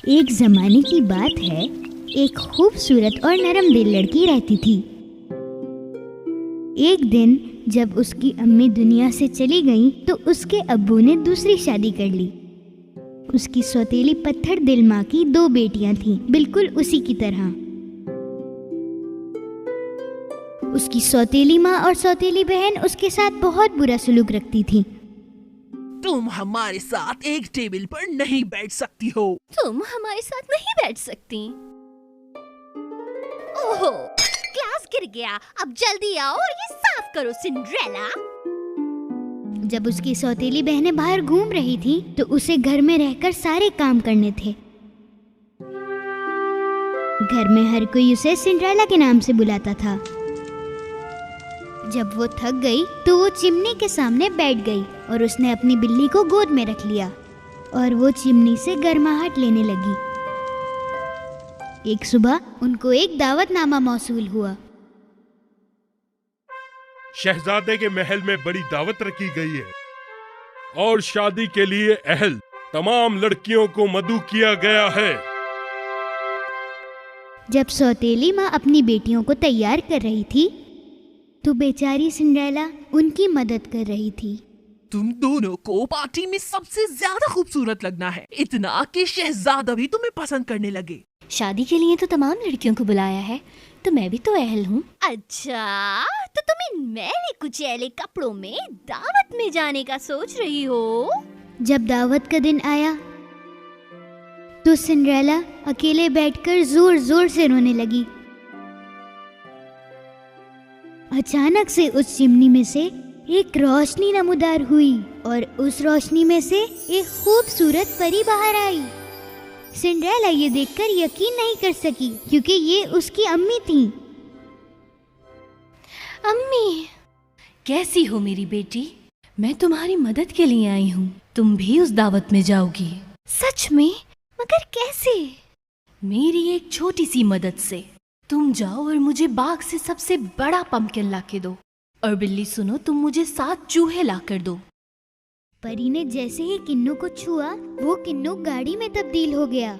एक जमाने की बात है, एक खूबसूरत और नरम दिल लड़की रहती थी। एक दिन जब उसकी अम्मी दुनिया से चली गईं, तो उसके अब्बू ने दूसरी शादी कर ली। उसकी सौतेली पत्थर दिल माँ की 2 बेटियां थीं, बिल्कुल उसी की तरह। उसकी सौतेली माँ और सौतेली बहन उसके साथ बहुत बुरा सलूक रखती थीं। तुम हमारे साथ एक टेबल पर नहीं बैठ सकती हो। तुम हमारे साथ नहीं बैठ सकती। ओहो, ग्लास गिर गया। अब जल्दी आओ और ये साफ करो सिंड्रेला। जब उसकी सौतेली बहनें बाहर घूम रही थीं, तो उसे घर में रहकर सारे काम करने थे। घर में हर कोई उसे सिंड्रेला के नाम से बुलाता था। जब वो थक गई, तो वो चिमनी के सामने बैठ गई और उसने अपनी बिल्ली को गोद में रख लिया और वो चिमनी से गर्माहट लेने लगी। एक सुबह उनको एक दावतनामा मौसूल हुआ। शहजादे के महल में बड़ी दावत रखी गई है और शादी के लिए अहल तमाम लड़कियों को मदऊ किया गया है। जब सौतेली माँ अपनी बेटियों को तैयार कर रही थी, तो बेचारी सिंड्रेला उनकी मदद कर रही थी। तुम दोनों को पार्टी में सबसे ज्यादा खूबसूरत लगना है, इतना कि शहजादा भी तुम्हें पसंद करने लगे। शादी के लिए तो तमाम लड़कियों को बुलाया है, तो मैं भी तो अहल हूँ। अच्छा, तो तुम इन मैले कुचैले कपड़ों में दावत में जाने का सोच रही हो? जब दावत का दिन आया, तो सिंड्रेला अकेले बैठकर जोर जोर से रोने लगी। अचानक से उस चिमनी में से एक रोशनी नमूदार हुई और उस रोशनी में से एक खूबसूरत परी बाहर आई। सिंड्रेला ये देखकर यकीन नहीं कर सकी, क्योंकि ये उसकी अम्मी थी। अम्मी, कैसी हो मेरी बेटी? मैं तुम्हारी मदद के लिए आई हूँ। तुम भी उस दावत में जाओगी? सच में? मगर कैसे? मेरी एक छोटी सी मदद से। तुम जाओ और मुझे बाग से सबसे बड़ा पम्पकिन लाके दो। और बिल्ली सुनो, तुम मुझे 7 चूहे लाकर दो। परी ने जैसे ही किन्नू को छुआ, वो किन्नू गाड़ी में तब्दील हो गया।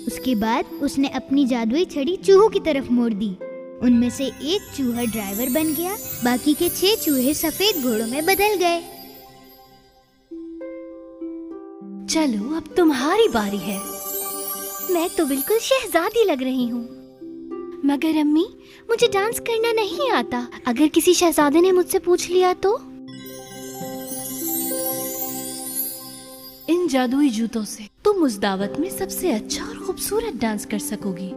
उसके बाद उसने अपनी जादुई छड़ी चूहों की तरफ मोड़ दी। उनमें से एक चूहा ड्राइवर बन गया, बाकी के 6 चूहे सफेद घोड़ों में बदल गए। चलो, अब तुम्हारी बारी है। मैं तो बिल्कुल शहजादी लग रही हूँ। मगर अम्मी, मुझे डांस करना नहीं आता। अगर किसी शहजादे ने मुझसे पूछ लिया तो? इन जादुई जूतों से तुम उस दावत में सबसे अच्छा और खूबसूरत डांस कर सकोगी।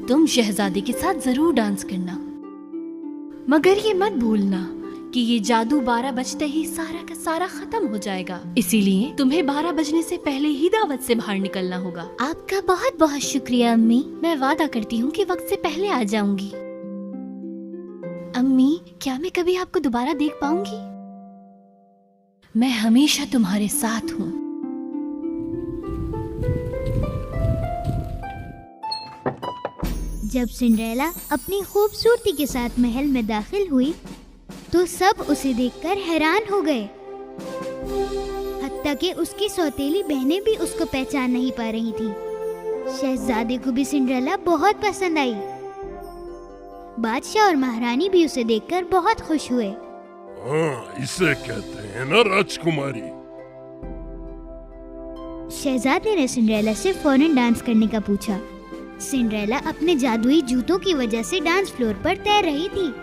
तुम शहजादे के साथ जरूर डांस करना, मगर ये मत भूलना कि ये जादू 12 बजते ही सारा का सारा खत्म हो जाएगा। इसीलिए तुम्हें 12 बजने से पहले ही दावत से बाहर निकलना होगा। आपका बहुत बहुत शुक्रिया अम्मी। मैं वादा करती हूँ कि वक्त से पहले आ जाऊंगी। अम्मी, क्या मैं कभी आपको दोबारा देख पाऊंगी? मैं हमेशा तुम्हारे साथ हूँ। जब सिंड्रेला अपनी खूबसूरती के साथ महल में दाखिल हुई, तो सब उसे देखकर हैरान हो गए। हत्ता कि उसकी सौतेली बहनें भी उसको पहचान नहीं पा रही थी। शहजादे को भी सिंड्रेला बहुत पसंद आई। बादशाह और महारानी भी उसे देखकर बहुत खुश हुए। हाँ, इसे कहते हैं ना राजकुमारी। शहजादे ने सिंड्रेला से फौरन डांस करने का पूछा। सिंड्रेला अपने जादुई जूतों की वजह से डांस फ्लोर पर तैर रही थी।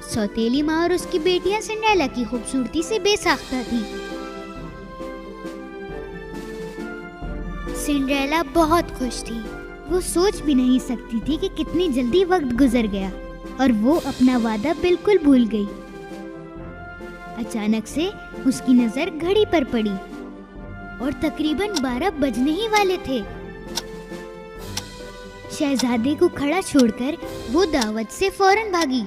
सौतेली माँ और उसकी बेटियां सिंड्रेला की खूबसूरती से बेसाख्ता थी। सिंड्रेला बहुत खुश थी। वो सोच भी नहीं सकती थी कि कितनी जल्दी वक्त गुजर गया और वो अपना वादा बिल्कुल भूल गई। अचानक से उसकी नजर घड़ी पर पड़ी और तकरीबन 12 बजने ही वाले थे। शहजादे को खड़ा छोड़कर वो दावत से फौरन भागी।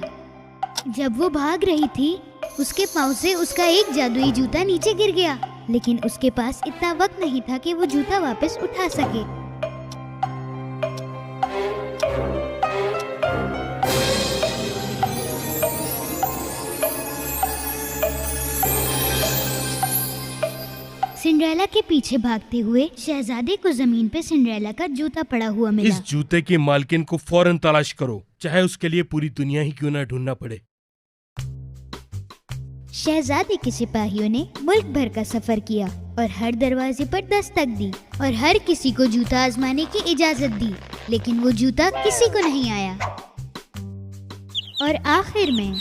जब वो भाग रही थी, उसके पाँव से उसका एक जादुई जूता नीचे गिर गया, लेकिन उसके पास इतना वक्त नहीं था कि वो जूता वापस उठा सके। सिंड्रेला के पीछे भागते हुए शहजादे को जमीन पे सिंड्रेला का जूता पड़ा हुआ मिला। इस जूते की मालकिन को फौरन तलाश करो, चाहे उसके लिए पूरी दुनिया ही क्यों ना ढूंढना पड़े। शहजादे के सिपाहियों ने मुल्क भर का सफर किया और हर दरवाजे पर दस्तक दी और हर किसी को जूता आजमाने की इजाजत दी, लेकिन वो जूता किसी को नहीं आया। और आखिर में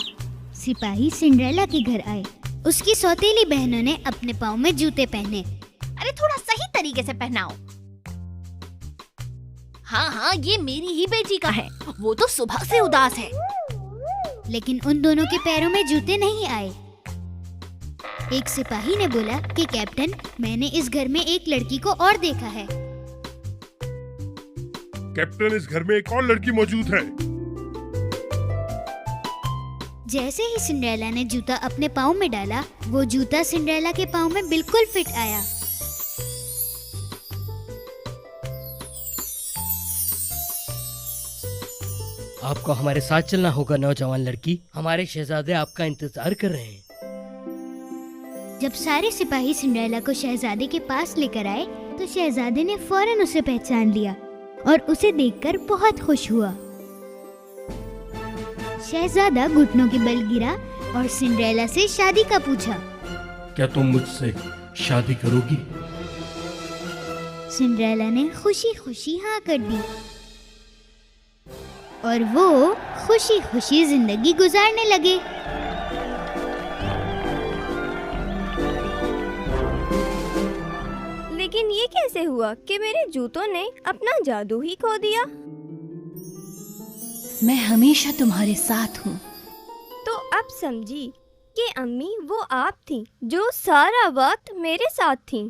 सिपाही सिंड्रेला के घर आए। उसकी सौतेली बहनों ने अपने पाँव में जूते पहने। अरे थोड़ा सही तरीके से पहनाओ। हाँ, ये मेरी ही बेटी का है, वो तो सुबह से उदास है। लेकिन उन दोनों के पैरों में जूते नहीं आए। एक सिपाही ने बोला कि कैप्टन, मैंने इस घर में एक लड़की को और देखा है। कैप्टन, इस घर में एक और लड़की मौजूद है। जैसे ही सिंड्रेला ने जूता अपने पाँव में डाला, वो जूता सिंड्रेला के पाँव में बिल्कुल फिट आया। आपको हमारे साथ चलना होगा नौजवान लड़की, हमारे शहजादे आपका इंतजार कर रहे हैं। जब सारे सिपाही सिंड्रेला को शहजादे के पास लेकर आए तो शहजादे ने फौरन उसे पहचान लिया और उसे देखकर बहुत खुश हुआ। शहजादा घुटनों के बल गिरा और सिंड्रेला से शादी का पूछा। क्या तुम मुझसे शादी करोगी? सिंड्रेला ने खुशी खुशी हाँ कर दी और वो खुशी खुशी जिंदगी गुजारने लगे। लेकिन ये कैसे हुआ कि मेरे जूतों ने अपना जादू ही खो दिया? मैं हमेशा तुम्हारे साथ हूँ। तो अब समझी कि अम्मी वो आप थी जो सारा वक्त मेरे साथ थी।